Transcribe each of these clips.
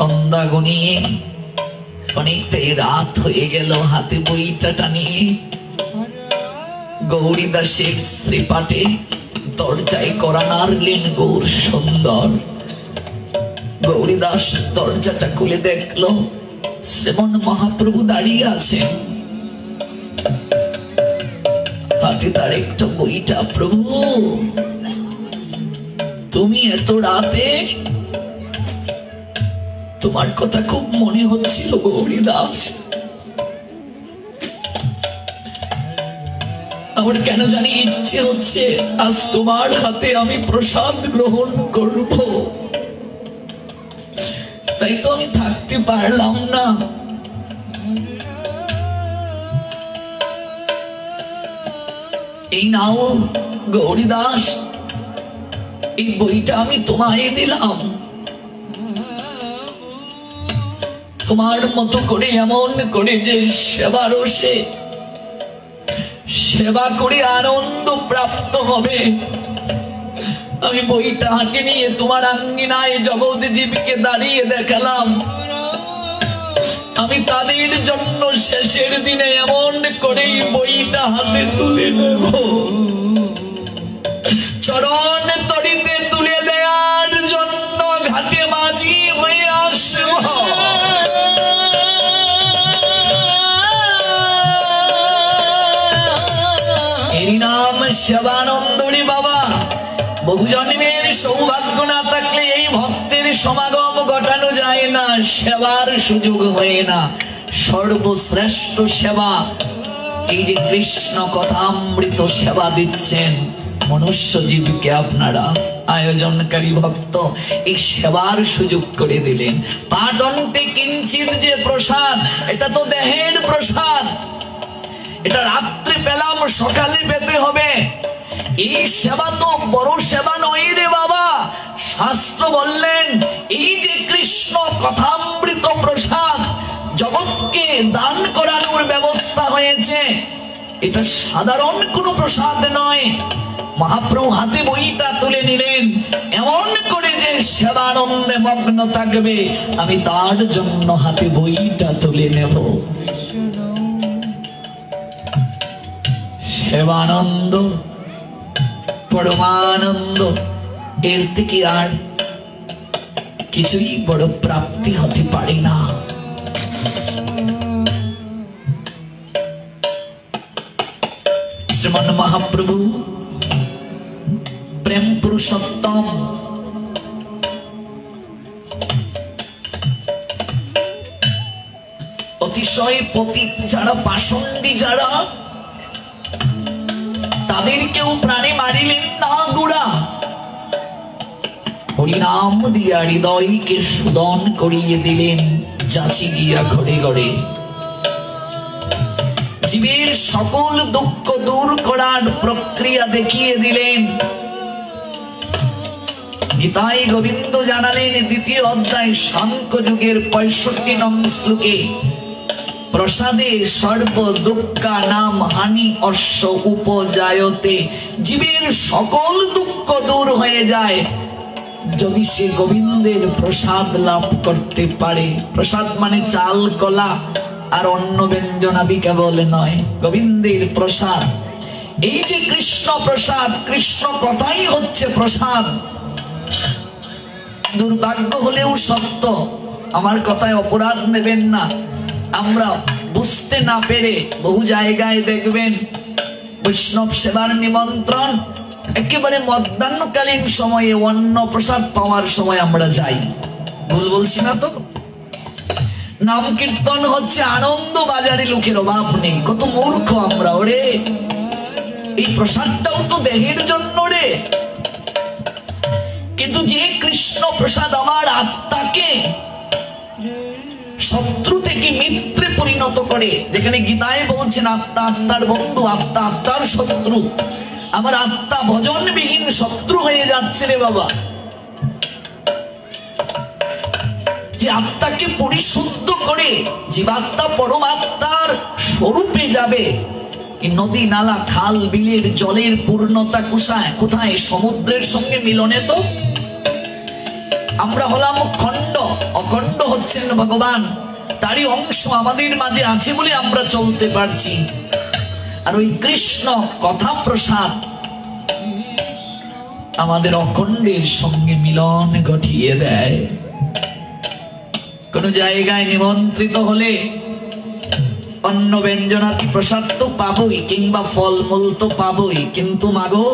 সন্ধ্যা গনিয়ে অনেকটাই রাত হয়ে গেল, হাতে বইটা টানিয়ে গৌরীদাসের শ্রীপাঠে দরজায় করা নাড়লেন গৌর সুন্দর। গৌরীদাস দরজাটা খুলে দেখলো শ্রীমন মহাপ্রভু দাঁড়িয়ে আছেন, হাতে তার একটা বইটা। প্রভু, তুমি এত রাতে? তোমার কথা খুব মনে হচ্ছিল গৌরীদাস। আমার কেন জানি ইচ্ছে হচ্ছে আজ তোমার হাতে আমি প্রসাদ গ্রহণ করব, তাই তো আমি থাকতে পারলাম না। এই নাও গৌরীদাস, এই বইটা আমি তোমায় দিলাম। তোমার মতো করে এমন করে যে সেবা করে আনন্দ প্রাপ্ত হবে, আমি বইটা হাতে নিয়ে তোমার আঙ্গিনায় জগৎজীবীকে দাঁড়িয়ে দেখালাম। আমি তাদের জন্য শেষের দিনে এমন করেই বইটা হাতে তুলে নেব, চরণ তরিতে তুলে দেওয়ার জন্য ঘাটে মাঝি হয়ে আসব। এরই নাম সেবানন্দরী বাবা। বহু জন্মের সৌভাগ্য না থাকলে এই ভক্তের সমাগম ঘটানো যায় না, সেবার সুযোগ হয় না। সর্বশ্রেষ্ঠ সেবা এই যে কৃষ্ণ কথামৃত সেবা দিচ্ছেন মনুষ্য জীবকে, আপনারা আয়োজনকারী ভক্ত এই সেবার সুযোগ করে দিলেন। পাটন্তে কিঞ্চিত যে প্রসাদ, এটা তো দেহের প্রসাদ, এটা রাত্রে পেলাম, সকালে পেতে হবে। এই সেবা তো বড় সেবা নয় রে বাবা। শাস্ত্র বললেন এই যে কৃষ্ণ কথামৃত প্রসাদ জগৎকে দান করানোর ব্যবস্থা হয়েছে, এটা সাধারণ কোনো প্রসাদ নয়। মহাপ্রভু হাতে বইটা তুলে নিলেন, এমন করে যে সেবানন্দে মগ্ন থাকবে, আমি তার জন্য হাতে বইটা তুলে নেব। সেবানন্দ, পরমানন্দ, এর থেকে আর কিছুই বড় প্রাপ্তি হতে পারে না। শ্রীমন মহাপ্রভু প্রেম পুরুষোত্তম, অতিশয় পতিত যারা, পাষণ্ডী যারা, তাদেরকেও প্রাণে মারিলেন না গোড়া। হরিনাম দিয়া হৃদয়কে সুদন করিয়ে দিলেন, যাচি গিয়া ঘরে ঘরে। জীবের সকল দুঃখ দূর করার প্রক্রিয়া দেখিয়ে দিলেন। গীতায় গোবিন্দ জানালেন দ্বিতীয় অধ্যায় সাংখ্য যুগের 65 নং শ্লোকে, প্রসাদে সর্ব দুঃখা নাম হানি অশ্ব উপজায়তে। জীবের সকল দুঃখ দূর হয়ে যায় যদি সে গোবিন্দের প্রসাদ লাভ করতে পারে। প্রসাদ মানে চাল, কলা আর অন্ন ব্যঞ্জন আদি কেবল নয়, গোবিন্দের প্রসাদ। এই যে কৃষ্ণ প্রসাদ, কৃষ্ণ কথাই হচ্ছে প্রসাদ। দুর্ভাগ্য হলেও সত্য, আমার কথায় অপরাধ নেবেন না। আমরা বুঝতে না পেরে বহু জায়গায় দেখবেন বৈষ্ণব সেবার নিমন্ত্রণ একেবারে মধ্যাহ্নকালীন সময়ে অন্ন প্রসাদ পাওয়ার সময় আমরা যাই। ভুল বলছি না তো? নাম কীর্তন হচ্ছে, আনন্দ বাজারে লোকের অভাব নেই। কত মূর্খ আমরা! ওরে, এই প্রসাদটাও তো দেহের জন্য রে। কিন্তু যে কৃষ্ণ প্রসাদ আমার আত্মাকে শত্রু থেকে মিত্রে পরিণত করে, যেখানে গীতায় বলছেন আত্মা আত্মার বন্ধু, আত্মা আত্মার শত্রু। আমার আত্মা ভজনবিহীন শত্রু হয়ে যাচ্ছে রে বাবা। যে আত্মাকে পরিশুদ্ধ করে জীবাত্মা পরমাত্মার স্বরূপে যাবে, নদী নালা খাল বিলের জলের পূর্ণতা কোথায়? সমুদ্রের সঙ্গে মিলনে। তো আমরা হলাম খণ্ড অখণ্ড হচ্ছেন ভগবান, তারই অংশ আমাদের মাঝে আছে বলে আমরা চলতে পারছি। আর ওই কৃষ্ণ কথা প্রসাদ আমাদের অখণ্ডের সঙ্গে মিলন ঘটিয়ে দেয়। কোন জায়গায় নিমন্ত্রিত হলে অন্ন ব্যঞ্জনাদি প্রসাদ তো পাবই, কিংবা ফলমূল তো পাবই, কিন্তু মাগো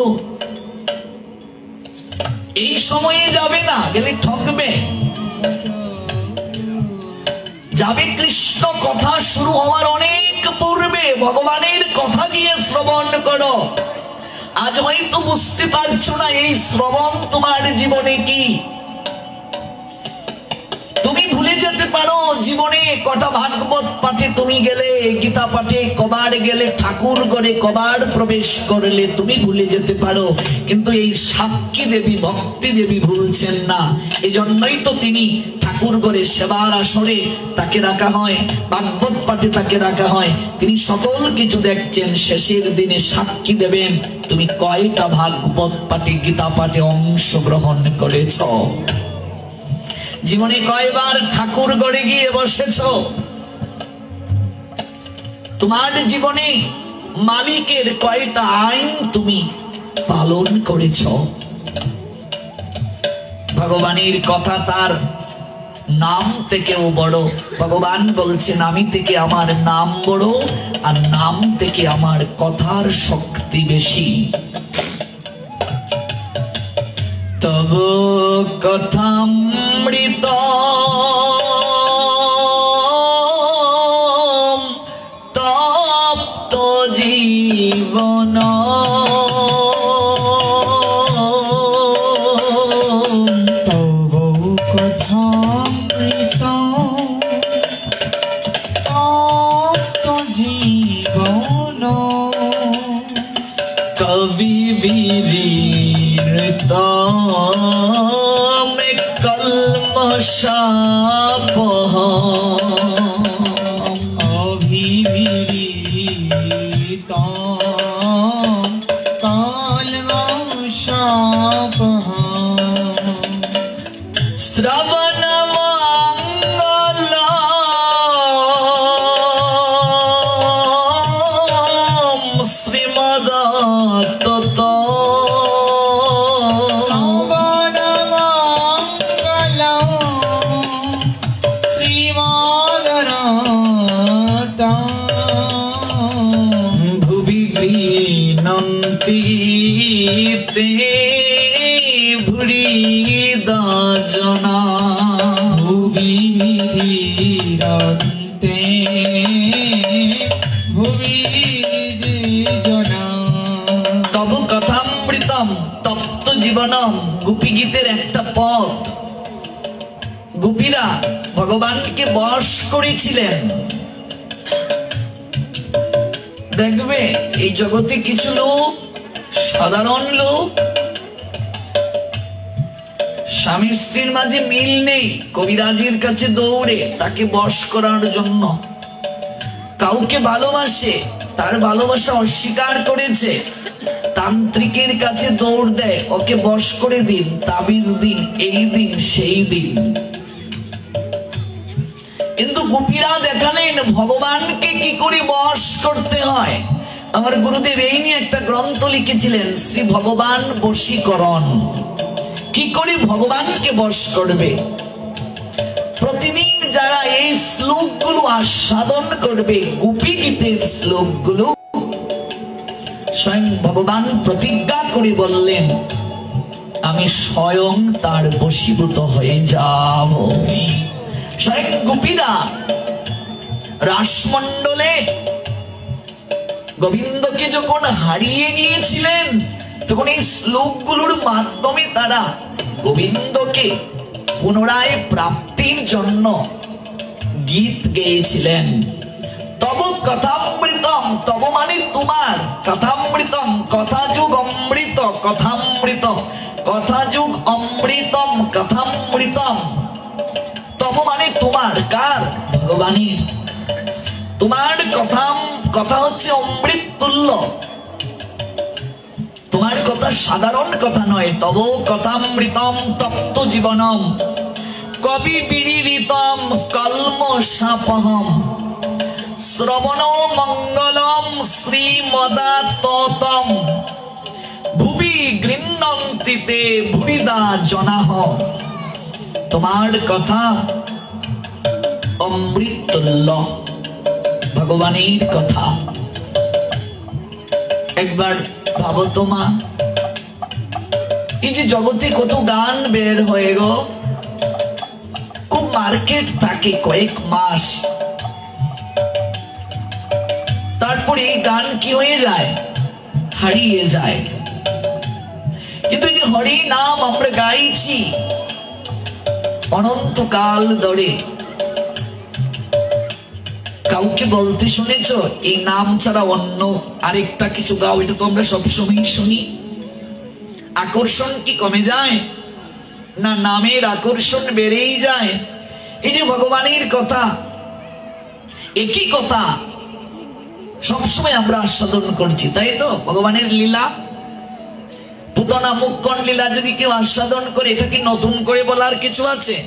এই সময়ে যাবে না, গেলে ঠকবে। যাবে কৃষ্ণ কথা শুরু হওয়ার অনেক পূর্বে, ভগবানের কথা গিয়ে শ্রবণ করো। আজ হয়তো বুঝতে পারছো না এই শ্রবণ তোমার জীবনে কি। তুমি ভুলে যেতে পারো জীবনে কটা ভাগবত পাঠে তুমি গেলে, গীতা পাঠে কবার গেলে, ঠাকুর ঘরে কবার প্রবেশ করলে, তুমি ভুলে যেতে পারো। কিন্তু এই সাক্ষী দেবী ভক্তি দেবী ভুলছেন না। এজন্যই তো তিনি ঠাকুর ঘরে সেবার আসরে তাকে রাখা হয়, ভাগবত পাঠে তাকে রাখা হয়। তিনি সকল কিছু দেখছেন, শেষের দিনে সাক্ষী দেবেন তুমি কয়টা ভাগবত পাঠে গীতা পাঠে অংশগ্রহণ করেছ, জীবনে কয়বার ঠাকুর ঘরে গিয়ে বসেছ, তোমার জীবনে মালিকের কয়টা আইন তুমি পালন করেছ। ভগবানের কথা তার নাম থেকেও বড়। ভগবান বলছেন আমি থেকে আমার নাম বড়, আর নাম থেকে আমার কথার শক্তি বেশি। তব কথামৃত তপ্ত জীবন, তব কথামৃত তপ্ত জীবন, কবি বিরীত মে কলমশাপহ, অভিবিরিত কলমশাপহ, শ্রবণ মঙ্গল শ্রীমদ তত, শ্রবণ মঙ্গল শ্রীমদরত, ভুবি গৃহণন্তি তে ভুরিদা জনা, ভুবি বিধিরন্তে ভুবি জনা। তব কথামৃতম তপ্ত জীবনম, গোপী গীতের একটা পদ। গোপীরা ভগবানকে বশ করেছিলেন। দেখবে এই জগতে কিছু লোক, সাধারণ লোক, স্বামী স্ত্রীর মাঝে মিল নেই, কবিরাজের কাছে দৌড়ে তাকে বশ করার জন্য। কাউকে ভালোবাসে, তার ভালোবাসা অস্বীকার করেছে, তান্ত্রিকের কাছে দৌড় দেয়, ওকে বশ করে দিন, তাবিজ দিন, এই দিন সেই দিন। কিন্তু গোপীরা দেখালেন ভগবানকে কি করে বশ করতে হয়। আমার গুরুদেব এই নিয়ে একটা গ্রন্থ লিখেছিলেন, শ্রী ভগবান বশীকরণ। কি করে ভগবানকে বশ করবে। প্রতিদিন যারা এই শ্লোকগুলো আস্বাদন করবে, গোপী গীতের শ্লোকগুলো, স্বয়ং ভগবান প্রতিজ্ঞা করে বললেন আমি স্বয়ং তার বশীভূত হয়ে যাব। স্বয়ং গোপীরা রাসমণ্ডলে গোবিন্দকে যখন হারিয়ে গিয়েছিলেন, তখন এই শ্লোকগুলোর মাধ্যমে তারা গোবিন্দকে পুনরায় প্রাপ্তির জন্য গীত গেয়েছিলেন। তব কথামৃতম, তব মানে তোমার, কথামৃতম কথা যুগ অমৃত, কথামৃত কথা যুগ অমৃতম, কথামৃতম। তব মানে তোমার, কার? ভগবানের। তোমার কথা হচ্ছে অমৃত তুল্য, তোমার কথা সাধারণ কথা নয়। তব কথামৃতম তপ্ত জীবনম, কবি বিরিতম কলমশাপহম শ্রবণ মঙ্গলম শ্রীমদাততম ভুবি গৃহন্তিতে ভুরিদা জনাহ। তোমার কথা অমৃততুল্য, ভগবানের কথা। একবার ভাবো তোমা, এই যে জগতে কত গান বের হয়ে গো, খুব মার্কেট থাকে কয়েক মাস, তারপরে এই গান কি হয়ে যায়, হারিয়ে যায়। কিন্তু এই যে হরি নাম আমরা গাইছি অনন্তকাল ধরে, কাউকে বলতে শুনেছ এই নাম ছাড়া অন্য আরেকটা কিছু গাও? এটা তো আমরা সবসময় শুনি। আকর্ষণ কি কমে যায় না? নামের আকর্ষণ বেড়েই যায়। এই যে ভগবানের কথা, একই কথা সবসময় আমরা আস্বাদন করছি, তাই তো? ভগবানের লীলা, পুতনা মুক্কণ লীলা যদি কেউ আস্বাদন করে, এটা কি নতুন করে বলার কিছু আছে?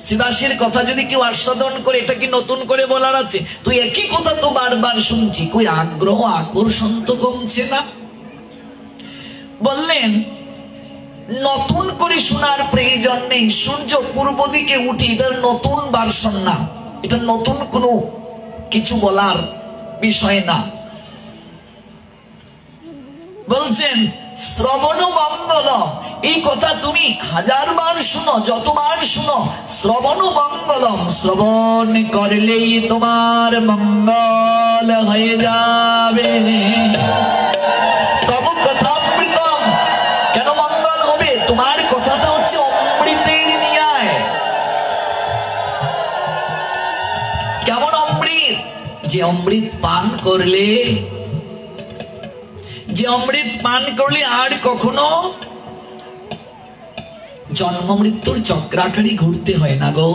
শিবাসীর কথা যদি কেউ আস্বাদন করে, এটা কি নতুন করে বলার আছে? তো একই কথা তো বারবার শুনছি, কই আগ্রহ আকর্ষণ তো কমছে না। বললেন নতুন করে শোনার প্রয়োজন নেই। সূর্য পূর্ব দিকে উঠে, এটার নতুন ভার্সন না, এটা নতুন কোনো কিছু বলার বিষয় না। বলছেন শ্রবণ মঙ্গলম, এই কথা তুমি হাজারবার শুনো, যতবার শুনো, শ্রবণ মঙ্গলম, শ্রবণ করলেই তোমার মঙ্গল হয়ে যাবে। তব কথা অমৃতম, কেন মঙ্গল হবে? তোমার কথাটা হচ্ছে অমৃতের ন্যায়। কেমন অমৃত? যে অমৃত পান করলে, যে অমৃত পান করলে আর কখনো জন্ম মৃত্যুর চক্রাকারে ঘুরতে হয় না গো।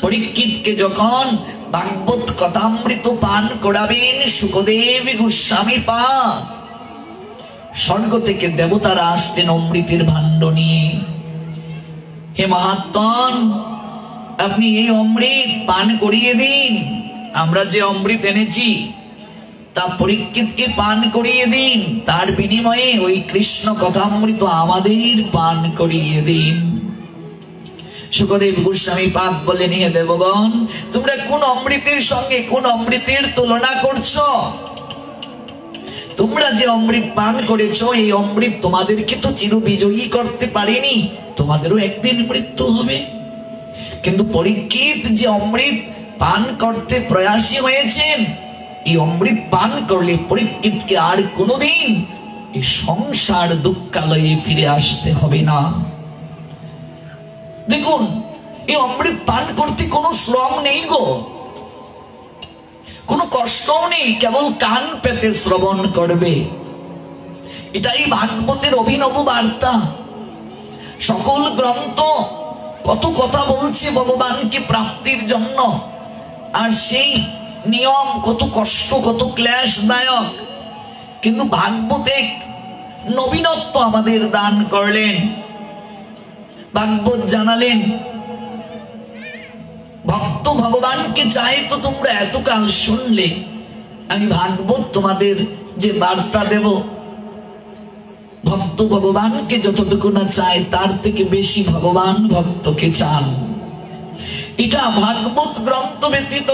পরীক্ষিতকে যখন ভাগবত কথামৃত পান করাবেন শুকদেব গোস্বামী পাদ, স্বর্গ থেকে দেবতারা আসতেন অমৃতের ভাণ্ড নিয়ে। হে মহাত্মন, আপনি এই অমৃত পান করিয়ে দিন। আমরা যে অমৃত এনেছি তা পরীক্ষিতকে পান করিয়ে দিন, তার বিনিময়ে ওই কৃষ্ণ কথামৃত আমাদের পান করিয়ে দিন। শুকদেব গোস্বামী পাদ বলেন, হে দেবগণ, তোমরা কোন অমৃতের সঙ্গে কোন অমৃতের তুলনা করছো? তোমরা যে অমৃত পান করেছো, এই অমৃত তোমাদেরকে তো চিরবিজয়ী করতে পারেনি, তোমাদেরও একদিন মৃত্যু হবে। কিন্তু পরীক্ষিত যে অমৃত পান করতে প্রয়াসী হয়েছেন, এই অমৃত পান করলে পরীক্ষিতকে আর কোনোদিন এই সংসার দুঃখালয়ে ফিরে আসতে হবে না। দেখুন, এই অমৃত পান করতে কোনো শ্রম নেই গো, কোনো কষ্টও নেই, কেবল কান পেতে শ্রবণ করবে। এটাই ভাগবতের অভিনব বার্তা। সকল গ্রন্থ কত কথা বলছে ভগবানকে প্রাপ্তির জন্য, আর সেই নিয়ম কত কষ্ট, কত ক্লেশদায়ক, কিন্তু ভাগবতে নবীনত্ব আমাদের দান করলেন। ভাগবত জানালেন, ভক্ত ভগবানকে চাই তো তোমরা এতকাল শুনলে, আমি ভাগবত তোমাদের যে বার্তা দেব, ভক্ত ভগবানকে যতটুকু না চায় তার থেকে বেশি ভগবান ভক্তকে চান। এটা ভাগবত গ্রন্থ ব্যতীত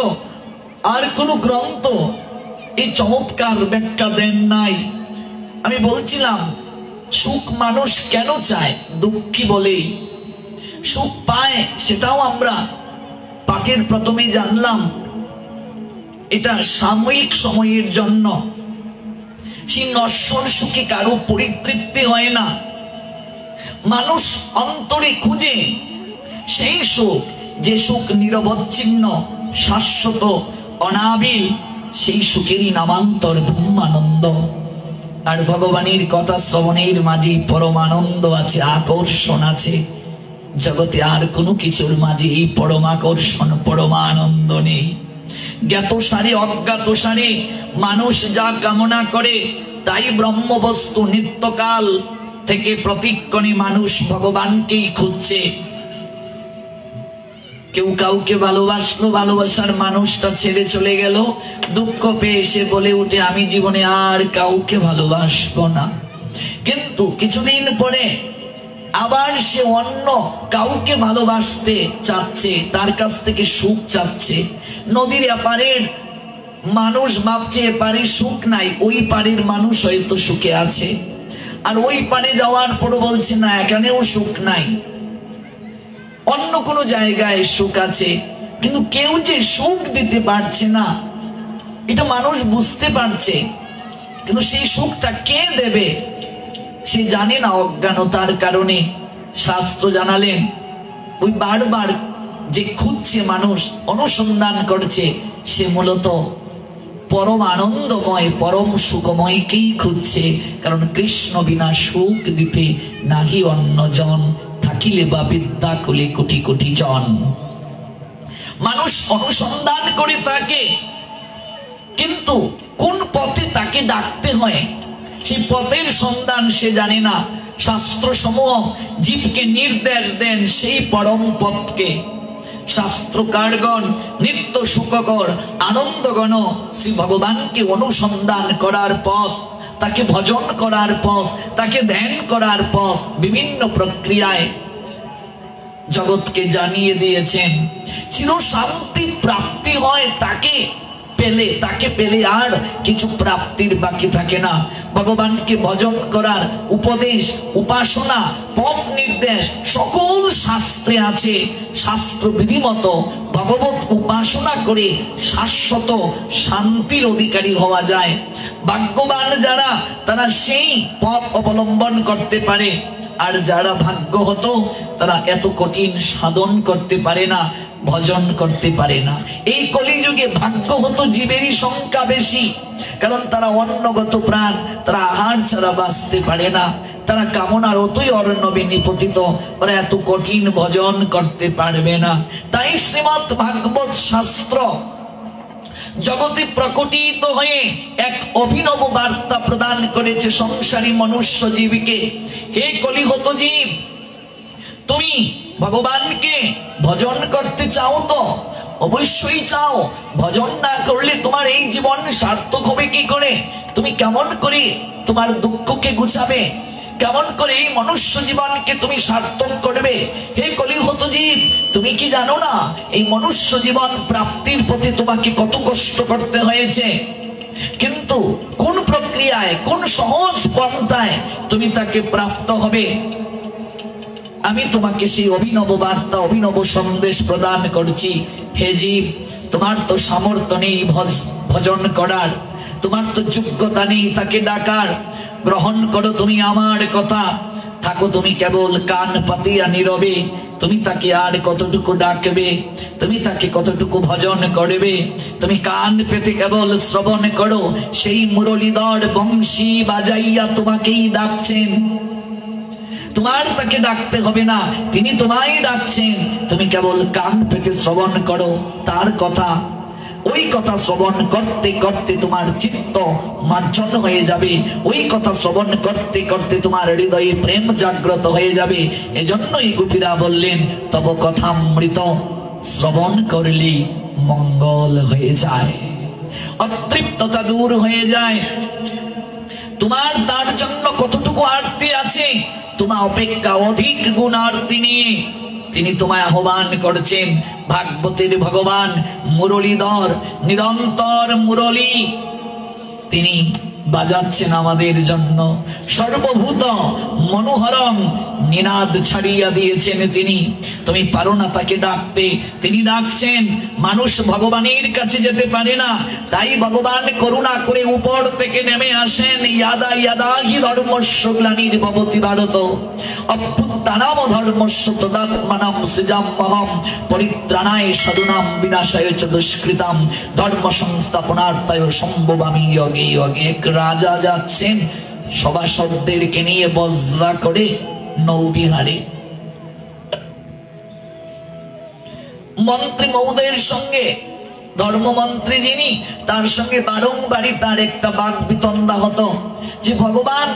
আর কোন গ্রন্থ এই চমৎকার ব্যাখ্যা দেন নাই। আমি বলছিলাম, সুখ মানুষ কেন চায়? দুঃখী বলেই সুখ পায়, সেটাও আমরা পাঠের প্রথমে জানলাম। এটা সাময়িক সময়ের জন্য, সেই নশ্বর সুখে কারো পরিতৃপ্তি হয় না। মানুষ অন্তরে খুঁজে সেই সুখ, যে সুখ নিরবচ্ছিন্ন, শাশ্বত, অনাবিল, সেই সুখেরই নামান্তর ব্রহ্মানন্দ। আর ভগবানের কথা শ্রবণের মাঝে পরমানন্দ আছে, আকর্ষণ আছে। জগতে আর কোনো কিছুর মাঝে এই পরমাকর্ষণ, পরমানন্দ নেই। জ্ঞাত সারে অজ্ঞাত সারে মানুষ যা কামনা করে তাই ব্রহ্মবস্তু নিত্যকাল থেকে প্রতিক্ষণে মানুষ ভগবানকেই খুঁজছে। কেউ কাউকে ভালোবাসলো, ভালোবাসার মানুষটা ছেড়ে চলে গেল, দুঃখ পেয়ে সে বলে উঠে আমি জীবনে আর কাউকে ভালোবাসবো না। কিন্তু কিছুদিন পরে আবার সে অন্য কাউকে ভালোবাসতে চাচ্ছে, তার কাছ থেকে সুখ চাচ্ছে। নদীর এপারের মানুষ ভাবছে এপারে সুখ নাই, ওই পারের মানুষ হয়তো সুখে আছে। আর ওই পারে যাওয়ার পর বলছে না, এখানেও সুখ নাই, অন্য কোনো জায়গায় সুখ আছে। কিন্তু কেউ যে সুখ দিতে পারছে না এটা মানুষ বুঝতে পারছে, কিন্তু সেই সুখটা কে দেবে সে জানে না, অজ্ঞানতার কারণে। শাস্ত্র জানালেন ওই বারবার যে খুঁজছে মানুষ, অনুসন্ধান করছে, সে মূলত পরম আনন্দময় পরম সুখময়কেই খুঁজছে। কারণ কৃষ্ণ বিনা সুখ দিতে নাহি অন্যজন, থাকিলে বা বিদ্যা কুলে কোটি কোটি জন। মানুষ অনুসন্ধান করে তাকে, কিন্তু কোন পথে তাকে ডাকতে হয় সেই পথের সন্ধান সে জানে না। শাস্ত্র সমূহ জীবকে নির্দেশ দেন সেই পরম পথকে। শাস্ত্রকারগণ নিত্য সুখকর আনন্দগণ শ্রী ভগবানকে অনুসন্ধান করার পথ, তাকে ভজন করার পথ, তাকে ধ্যান করার পথ বিভিন্ন প্রক্রিয়ায় জগৎকে জানিয়ে দিয়েছেন। চির শান্তি প্রাপ্তি হয় তাকে পেলে আর কিছু প্রাপ্তির বাকি থাকে না। ভগবানকে ভজন করার উপদেশ, উপাসনা, পথ নির্দেশ সকল শাস্ত্রে আছে। শাস্ত্র বিধিমত ভগবত উপাসনা করে শাশ্বত শান্তির অধিকারী হওয়া যায়। ভাগ্যবান যারা তারা সেই পথ অবলম্বন করতে পারে, আর যারা ভাগ্য হতো তারা এত কঠিন সাধন করতে পারে না, ভজন করতে পারে না। এই কলিযুগে ভাগ্য হতো জীবেরই সংখ্যা বেশি, কারণ তারা অন্নগত প্রাণ, তারা আহার ছাড়া বাঁচতে পারে না, তারা কামনার অতই অরণ্যবে নিপতিত, ওরা এত কঠিন ভজন করতে পারবে না। তাই শ্রীমৎ ভাগবত শাস্ত্র জগতে প্রকটিত হয়ে এক অভিনব বার্তা প্রদান করেছে সংসারী মনুষ্য জীবকে। হে কলিহত জীব, তুমি ভগবানকে ভজন করতে চাও তো? অবশ্যই চাও। ভজন না করলে তোমার এই জীবন সার্থক হবে কি করে? তুমি কেমন করে তোমার দুঃখকে গুছাবে? কেমন করে এই মনুষ্য জীবনকে তুমি সার্থক করবে? হে কলিহত জীব, তুমি কি জানো না এই মনুষ্য জীবন প্রাপ্তির পথে তোমাকে কত কষ্ট করতে হয়েছে? কিন্তু কোন প্রক্রিয়ায়, কোন সহজ পন্থায় তুমি তাকে প্রাপ্ত হবে? আমি তোমাকে সেই অভিনব বার্তা, অভিনব সন্দেশ প্রদান করছি। হে জীব, তোমার তো সামর্থ্য নেই ভজন করার, তোমার তো যোগ্যতা নেই তাকে ডাকার। গ্রহণ করো তুমি আমার কথা, থাকো তুমি কেবল কান পাতিয়া নীরবে। তুমি তাকে আর কতটুকু ডাকবে? তুমি তাকে কতটুকু ভজন করবে? তুমি কান পেতে কেবল শ্রবণ করো, সেই মুরলীধর বংশী বাজাইয়া তোমাকেই ডাকছেন। তোমার তাকে ডাকতে হবে না, তিনি তোমায় ডাকছেন। তুমি কেবল কান পেতে শ্রবণ করো তার কথা। ওই কথা শ্রবণ করতে করতে তোমার চিত্ত মার্জন হয়ে যাবে। ওই কথা শ্রবণ করতে করতে তোমার হৃদয়ে প্রেম জাগ্রত হয়ে যাবে। এজন্যই গোপীরা বললেন, তব কথামৃত শ্রবণ করলে মঙ্গল হয়ে যায়, অতৃপ্ততা দূর হয়ে যায়। তোমার তার জন্য কতটুকু আরতি আছে, তোমার অপেক্ষা অধিক গুণ আরতি নিয়ে তিনি তোমায় আহ্বান করছেন। ভাগবতের ভগবান মুরলীধর, নিরন্তর মুরলী তিনি বাজাচ্ছেন আমাদের জন্য। সর্বভূত মনোহরম নিনাদ ছাড়িয়া দিয়েছেন তিনি। তুমি পারো না তাকে ডাকতে, তিনি ডাকছেন। মানুষ ভগবানের কাছে যেতে পারে না, তাই ভগবান করুণা করে উপর থেকে নেমে আসেন। ইয়াদা ইয়াদা হি ধর্মস্য গ্লানির্ভবতি ভারত অভ্যুত্থানাম ধর্মস্য তদাত্মানাম সৃজাম্যহম পরিত্রাণায় সাধুনাম বিনাশায় চ দুষ্কৃতাম ধর্ম সংস্থাপনার্থায় সম্ভবামি যোগে যোগে। এক রাজা যাচ্ছেন সভাসদেরকে নিয়ে বজ্রা করে নৌবিহারে। মন্ত্রী মহোদয়ের সঙ্গে, ধর্মমন্ত্রী যিনি, তার সঙ্গে বারংবারই তার একটা বাক বিতণ্ডা হতো যে ভগবান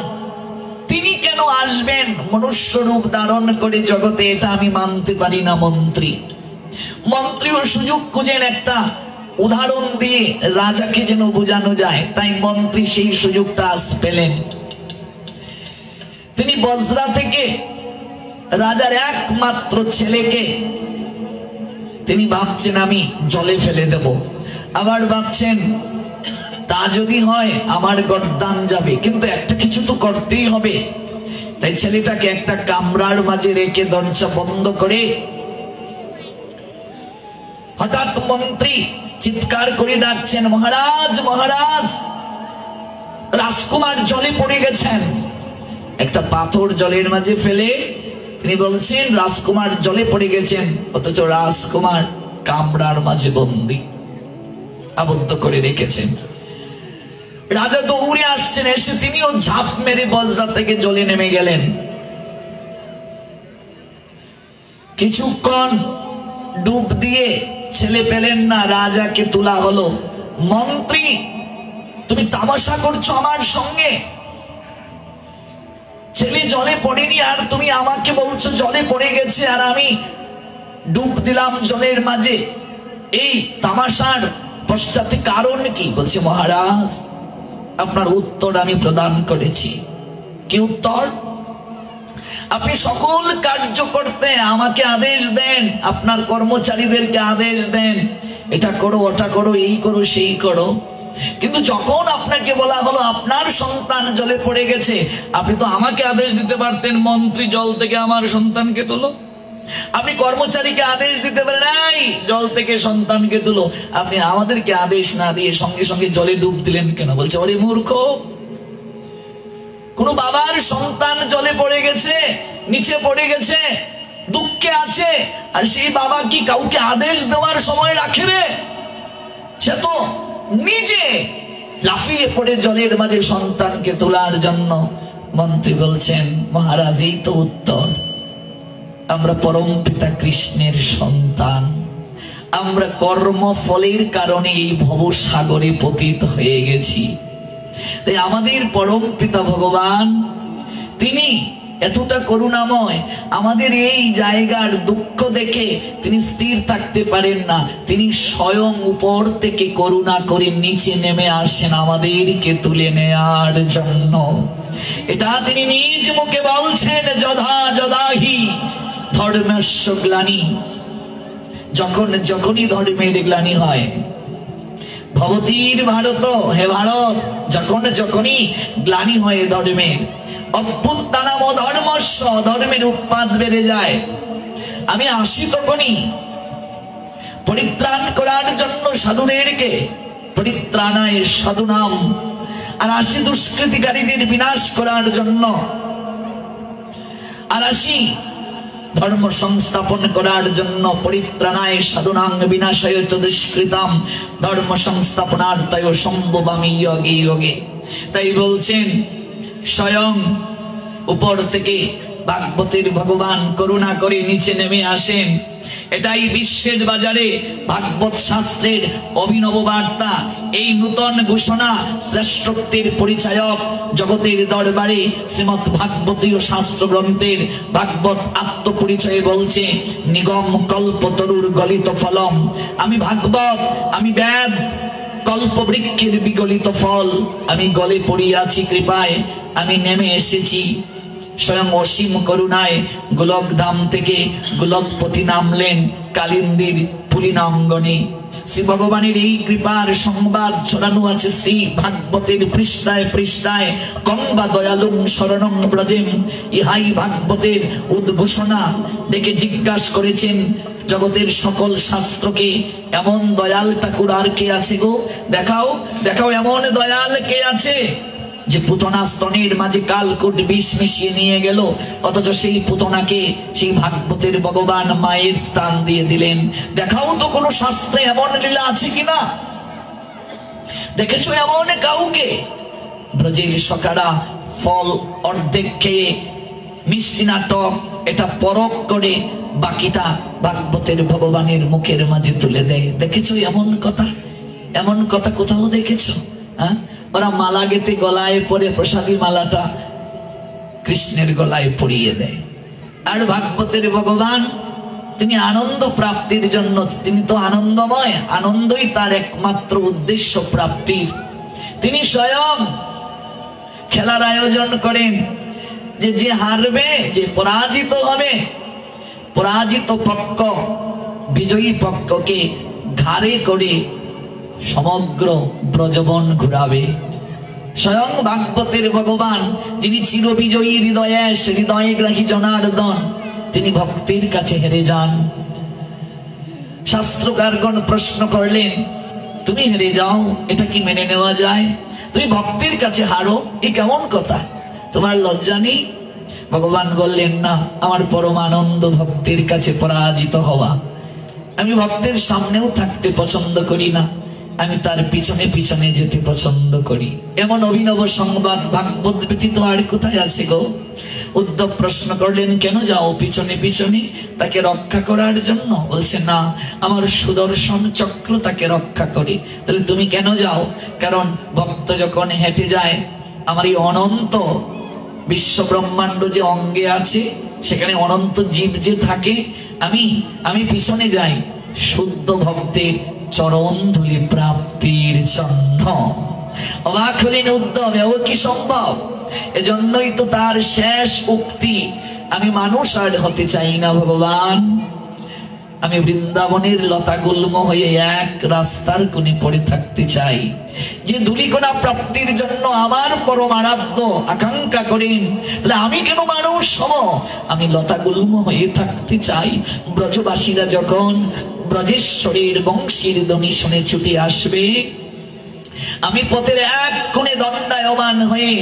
তিনি কেন আসবেন মনুষ্য রূপ ধারণ করে জগতে, এটা আমি মানতে পারি না। মন্ত্রীও সুযোগ খুঁজেন একটা উদাহরণ দিয়ে রাজাকে যেন বোঝানো যায়, তাই মন্ত্রী সেই সুযোগটা আজ পেলেন। তিনি বজরা থেকে রাজার একমাত্র ছেলেকে তিনি ভাবছেন আমি জলে ফেলে দেব, আবার ভাবছেন তা যদি হয় আমার গর্দান যাবে, কিন্তু একটা কিছু তো করতেই হবে। তাই ছেলেটাকে একটা কামরার মাঝে রেখে দরজা বন্ধ করে হঠাৎ মন্ত্রী চিৎকার করে ডাকছেন, মহারাজ মহারাজ, রাজকুমার জলে পড়ে গেছেন। একটা পাথর জলের মাঝে ফেলে তিনি বলছেন রাজকুমার জলে পড়ে গেছেন, অথচ রাজকুমার কামরার মাঝে বন্দী, আবদ্ধ করে রেখেছেন। রাজা দৌড়ে আসছেন, এসে তিনিও ঝাঁপ মেরে বজরা থেকে জলে নেমে গেলেন। কিছুক্ষণ ডুব দিয়ে ছেলে পেলেন না, রাজাকে তোলা হলো। মন্ত্রী, তুমি তামাশা করছো আমার সঙ্গে? ছেলে জলে পড়েনি আর তুমি আমাকে বলছো জলে পড়ে গেছে, আর আমি ডুব দিলাম জলের মাঝে। এই তামাশার পশ্চাতে কারণ কি? বলছে মহারাজ, আপনার উত্তর আমি প্রদান করেছি। কি উত্তর? আপনি সকল কার্য করতে আমাকে আদেশ দেন, আপনার কর্মচারীদেরকে আদেশ দেন, এটা করো ওটা করো, এই করো সেই করো, কিন্তু যখন আপনাকে বলা হলো আপনার সন্তান জলে পড়ে গেছে, আপনি তো আমাকে আদেশ দিতে পারতেন, মন্ত্রী জল থেকে আমার সন্তানকে তুলো। আপনি কর্মচারীকে আদেশ দিতে পারেন, এই জল থেকে সন্তানকে তুলো। আপনি আমাদেরকে আদেশ না দিয়ে সঙ্গে সঙ্গে জলে ডুব দিলেন কেন? বলছে ওরে মূর্খ, কোন বাবার সন্তান জলে পড়ে গেছে, নিচে পড়ে গেছে, দুঃখে আছে, আর সেই বাবা কি কাউকে আদেশ দেওয়ার সময় রাখে রে? সে তো নিজে লাফিয়ে পড়ে জলের মাঝে সন্তানকে তোলার জন্য। মন্ত্রী বলছেন মহারাজ, এই তো উত্তর। আমরা পরম পিতা কৃষ্ণের সন্তান, আমরা কর্ম ফলের কারণে এই ভবসাগরে পতিত হয়ে গেছি। তাই আমাদের পরম পিতা ভগবান তিনি এতটা করুণাময়, আমাদের এই জায়গার দুঃখ দেখে তিনি স্থির থাকতে পারেন না, তিনি স্বয়ং উপর থেকে করুণা করে নিচে নেমে আসেন আমাদেরকে তুলে নেয়ার জন্য। এটা তিনি নিজ মুখে বলছেন, যদা যদাহি ধর্মস্য গ্লানি, যখনই ধর্মের গ্লানি হয়। ভবতীর ভারত, হে ভারত, যখনই গ্লানি হয় ধর্মের, অভ্যুত্থানম ধর্মস্য, ধর্মের উৎপাত বেড়ে যায়, আমি আসি তখনই পরিত্রাণ করার জন্য সাধুদেরকে, পরিত্রাণায় সাধুনাম, আর আসি দুষ্কৃতিকারীদের বিনাশ করার জন্য, আর আসি ধর্ম সংস্থাপন করার জন্য। পরিত্রাণায় সাধুনাং বিনাশায় চ দুষ্কৃতাম ধর্ম সংস্থাপনার্থায় সম্ভবামি যোগে যোগে। তাই বলছেন স্বয়ং উপর থেকে ভাগবতের ভগবান করুণা করে নিচে নেমে আসেন। এটাই বিশ্বের বাজারে ভাগবত শাস্ত্রের অভিনব বার্তা। এই নূতন ঘোষণা শ্রেষ্ঠত্বের পরিচায়ক জগতের দরবারে শ্রীমৎ ভাগবতীয় শাস্ত্র গ্রন্থের ভাগবত আত্মপরিচয়ে বলছে, নিগম কল্পতরুর গলিত ফলম, আমি ভাগবত, আমি বেদ, কল্পবৃক্ষের বিগলিত ফল, আমি গলে পড়িয়াছি কৃপায়, আমি নেমে এসেছি স্বয়ং অসীম করুণায়। গোলকধাম থেকে গোলকপতি নামলেন কালিন্দির পুরীনাঙ্গনে। শ্রী ভগবানের এই কৃপার সংবাদ ছড়ানো আছে শ্রী ভাগবতের পৃষ্ঠায় পৃষ্ঠায়। কম্বা দয়ালুং শরণং ব্রজেম, ইহাই ভাগবতের উদ্ঘোষণা। ডেকে জিজ্ঞাসা করেছেন জগতের সকল শাস্ত্রকে, এমন দয়াল ঠাকুর আর কে আছে গো? দেখাও দেখাও, এমন দয়াল কে আছে যে পুতনা স্তনের মাঝে কালকুট বিষ মিশিয়ে নিয়ে গেল, অথচ সেই পুতনাকে সেই ভাগবতের ভগবান মায়ের স্থান দিয়ে দিলেন। দেখাও তো কোন শাস্ত্রে এমন লীলা আছে কিনা, দেখেছো এমন কাউকে? ব্রজের সখারা ফল অর্ধেক খেয়ে মিষ্টি নাটক এটা পরক করে বাকিটা ভাগবতের ভগবানের মুখের মাঝে তুলে দেয়। দেখেছো এমন কথা? এমন কথা কোথাও দেখেছো? হ্যাঁ, ওরা মালা গেতে গলায় পরে প্রসাদী মালাটা কৃষ্ণের গলায় পরিয়ে দেয়। আর ভাগবতের ভগবান তিনি আনন্দ প্রাপ্তির জন্য, তিনি তো আনন্দময়, আনন্দই তার একমাত্র উদ্দেশ্য প্রাপ্তির। তিনি স্বয়ং খেলার আয়োজন করেন যে যে হারবে, যে পরাজিত হবে, পরাজিত পক্ষ বিজয়ী পক্ষকে ঘাড়ে করে সমগ্র ব্রজবন ঘুরাবে। স্বয়ং ভাগবতের ভগবান যিনি চিরবিজয়ী হৃদয়েশ, হৃদয়গ্রাহী জনার্দন, তিনি ভক্তের কাছে হেরে যান। শাস্ত্রকারগণ প্রশ্ন করলেন, তুমি হেরে যাও, এটা কি মেনে নেওয়া যায়? তুমি ভক্তের কাছে হারো, এ কেমন কথা? তোমার লজ্জা নেই? ভগবান বললেন, না, আমার পরম আনন্দ ভক্তের কাছে পরাজিত হওয়া। আমি ভক্তের সামনেও থাকতে পছন্দ করি না, আমি তার পিছনে পিছনে যেতে পছন্দ করি। এমন অভিনব সংবাদ ভাগবত ব্যতীত আর কোথায় আছে গো? উদ্ধব প্রশ্ন করলেন, কেন যাও পিছনে পিছনে? তাকে রক্ষা করার জন্য? বলছে, না, আমার সুদর্শন চক্র তাকে রক্ষা করে। তাহলে তুমি কেন যাও? কারণ ভক্ত যখন হেঁটে যায়, আমার এই অনন্ত বিশ্ব ব্রহ্মাণ্ড যে অঙ্গে আছে, সেখানে অনন্ত জীব যে থাকে, আমি পিছনে যাই শুদ্ধ ভক্তের চরণ ধুলি প্রাপ্তির জন্য। অবাক হলেন উদ্ধব, এও কি সম্ভব? এজন্যই তো তার শেষ উক্তি, আমি মানুষ আর হতে চাই না ভগবান, আমি বৃন্দাবনের লতা গুল্ম হয়ে এক রাস্তার কোণে পড়ে থাকতে চাই। যে ধূলিকণা প্রাপ্তির জন্য আমার পরম আরাধ্য আকাঙ্ক্ষা করেন, তাহলে আমি কেন মানুষ হব? আমি লতা গুল্ম হয়ে থাকতে চাই। ব্রজবাসীরা যখন ব্রজেশ্বরের বংশীর ধ্বনি শুনে ছুটে আসবে, আমি পথের এক কোণে দণ্ডায়মান হয়ে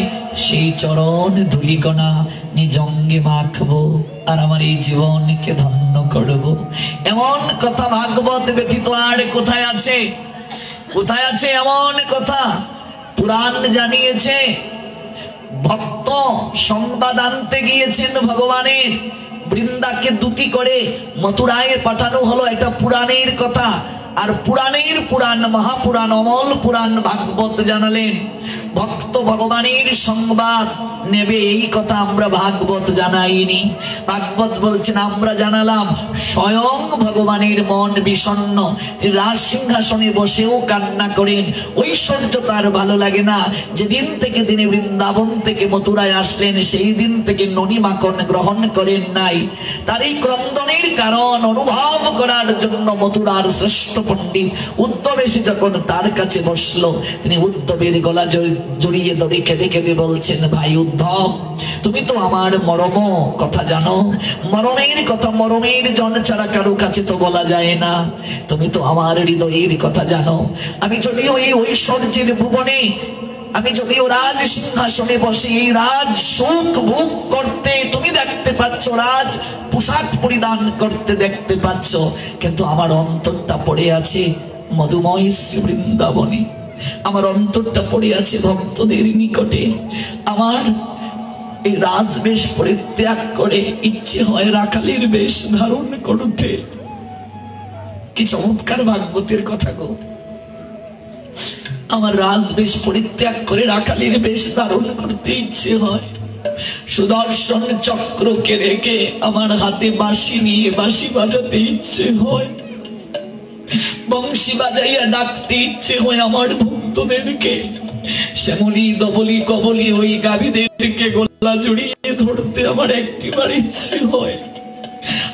সেই চরণ ধূলিকণা নিজ অঙ্গে মাখবো, আর আমার এই জীবনকে ধন্য করব। এমন কথা ভাগবত ব্যতীত আর কোথায় আছে? কোথায় আছে এমন কথা? পুরাণ জানিয়েছে, ভক্ত সংবাদ আনতে গিয়েছেন ভগবানের, বৃন্দাকে দুটি করে মথুরায় পাঠানো হলো, এটা পুরাণের কথা। আর পুরাণের পুরাণ, মহাপুরাণ, অমল পুরাণ ভাগবত জানালেন, ভক্ত ভগবানের সংবাদ নেবে এই কথা আমরা ভাগবত জানাইনি। ভাগবত বলছেন আমরা জানালাম। স্বয়ং ভগবানের মন বিষণ্ণ, তিনি রাজ সিংহাসনে বসেও কান্না করেন। ঐশ্বর্য তার ভালো লাগে না। যেদিন থেকে তিনি বৃন্দাবন থেকে মথুরায় আসলেন, সেই দিন থেকে ননি মাখন গ্রহণ করেন নাই। তার এই ক্রন্দনের কারণ অনুভব করার জন্য মথুরার শ্রেষ্ঠ পণ্ডিত উদ্ধব এসে যখন তার কাছে বসলো, তিনি উদ্ধবের গলা জড়িয়ে ধরে কেঁদে কেঁদে বলছেন, ভাই উদ্ধব, তুমি তো আমার মরম কথা জানো। মরমের কথা মরমের জন ছাড়া কারো কাছে তো বলা যায় না। তুমি তো আমার হৃদয়ের কথা জানো। আমি যদিও এই ঐশ্বর্যের ভুবনে, আমি যদিও রাজ সিংহাসনে বসে এই রাজ সুখ ভোগ করতে তুমি দেখতে পাচ্ছ, রাজ পোশাক পরিধান করতে দেখতে পাচ্ছ, কিন্তু আমার অন্তরটা পড়ে আছে মধুময় শ্রী বৃন্দাবনে। আমার অন্তরটা পড়ে আছে ভক্তদের নিকটে। আমার এই রাজবেশ পরিত্যাগ করে ইচ্ছে হয় রাখালির বেশ ধারণ করতে। কি চমৎকার ভাগবতের কথা গো! আমার রাজবেশ পরিত্যাগ করে রাখালির বেশ ধারণ করতে ইচ্ছে হয়। সুদর্শন চক্রকে রেখে আমার হাতে বাঁশি নিয়ে বাঁশি বাজাতে ইচ্ছে হয়। বংশী বাজাইয়া ডাকতে ইচ্ছে হয় আমার ভক্তদেরকে। শ্যামলী দবলি কবলি ওই গাভীদেরকে গলা জড়িয়ে ধরতে আমার একটিবার ইচ্ছে হয়।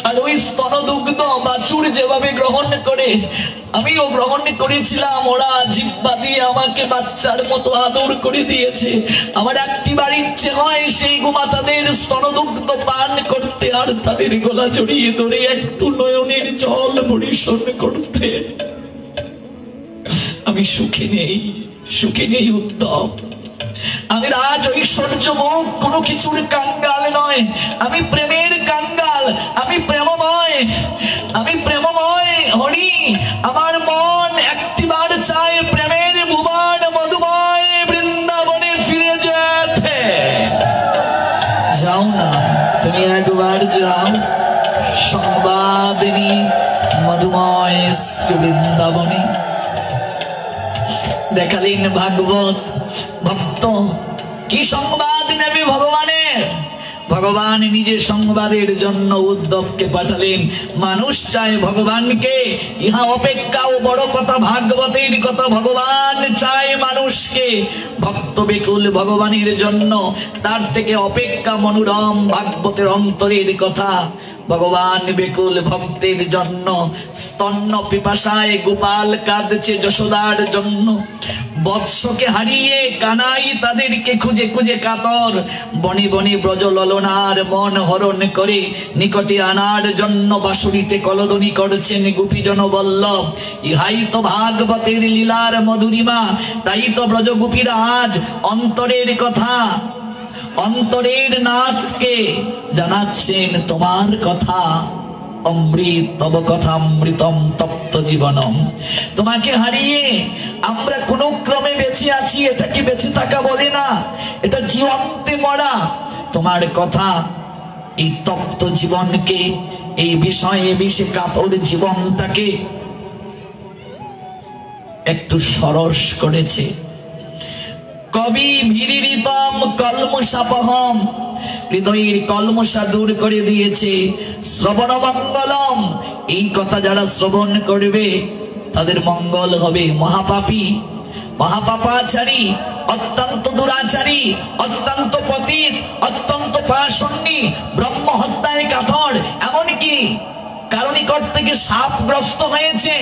আর ওই স্তনদুগ্ধ বাছুর যেভাবে গ্রহণ করে আমিও গ্রহণ করেছিলাম, ওরা জিহ্বা দিয়ে আমাকে বাচ্চার মতো আদর করে দিয়েছে। আমার একটিবার ইচ্ছে হয় সেই গোমাতাদের স্তনদুগ্ধ পান করতে, আর তাদের গলা জড়িয়ে ধরে একটু নয়নের জল পরিশোধ করতে। আমি সুখে নেই, সুখে নেই উদ্ধব। আমি রাজ ঐশ্বর্য ভোগ কোনো কিছুর কাঙ্গাল নয়, আমি প্রেমের কাঙ্গাল, আমি প্রেমময়, আমি প্রেমময় হরি। আমার মন একটিবার চায় প্রেমের ভুবন মধুময় বৃন্দাবনে ফিরে যেতে। যাও না, তুমি একবার যাও সংবাদ নিয়ে মধুময় শ্রী বৃন্দাবনে। দেখালেন ভাগবত, ভক্ত কি সংবাদ নেবে ভগবানের? ভগবান নিজে সংবাদের জন্য উদ্ধবকে পাঠালেন। মানুষ চায় ভগবানকে, ইহা অপেক্ষাও বড় কথা ভাগবতের কথা। ভগবান চায় মানুষকে, ভক্ত বেকুল ভগবানের জন্য, তার থেকে অপেক্ষা মনোরম ভাগবতের অন্তরের কথা। ভগবান বেকুল ভক্তের জন্য, স্তন্য পিপাসায় গোপাল কাঁদছে যশোদার জন্য। বৎসকে হারিয়ে কানাই তাদেরকে খুঁজে খুঁজে কাতর, বনে বনে ব্রজ ললনার মন হরণ করে নিকটে আনার জন্য বাঁশুড়িতে কলদনি করছেন গোপীজন বল্লভ। ইহাই তো ভাগবতের লীলার মধুরিমা, তাই তো ব্রজ গোপীরা আজ অন্তরের কথা, অন্তরের নাথকে জানাচ্ছেন তোমার কথা। অমৃত তব কথা অমৃতম তপ্ত জীবনম। তোমাকে হারিয়ে আমরা কোন ক্রমে বেঁচে আছি, এটা কি বেঁচে থাকা বলে না, এটা জীবন্তে মরা। তোমার কথা এই তপ্ত জীবনকে, এই বিষয়ে বিষে কাতর জীবনটাকে একটু সরস করেছে। কবি ভিরিতম কলমশাপহম, হৃদয়ের কলমশা দূর করে দিয়েছে। শ্রবণ মঙ্গলম, এই কথা যারা শ্রবণ করবে তাদের মঙ্গল হবে। মহাপাপী, মহাপাপাচারী, অত্যন্ত দুরাচারী, অত্যন্ত পতিত, অত্যন্ত পাষণ্যী, ব্রহ্ম হত্যায় কাতর, এমনকি কারণিকর থেকে সাপগ্রস্ত হয়েছে,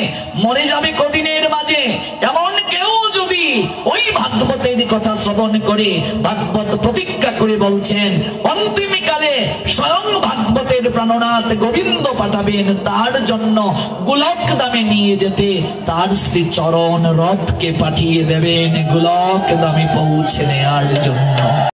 মরে যাবে কদিনের মাঝে, এমন কেউ যদি ওই ভাগবতের কথা শ্রবণ করে, ভাগবত প্রতিজ্ঞা করে বলছেন অন্তিমকালে স্বয়ং ভাগবতের প্রাণনাথ গোবিন্দ পাঠাবেন তার জন্য গোলক দামে নিয়ে যেতে, তার শ্রী চরণ রথকে পাঠিয়ে দেবেন গোলক দামে পৌঁছে নেওয়ার জন্য।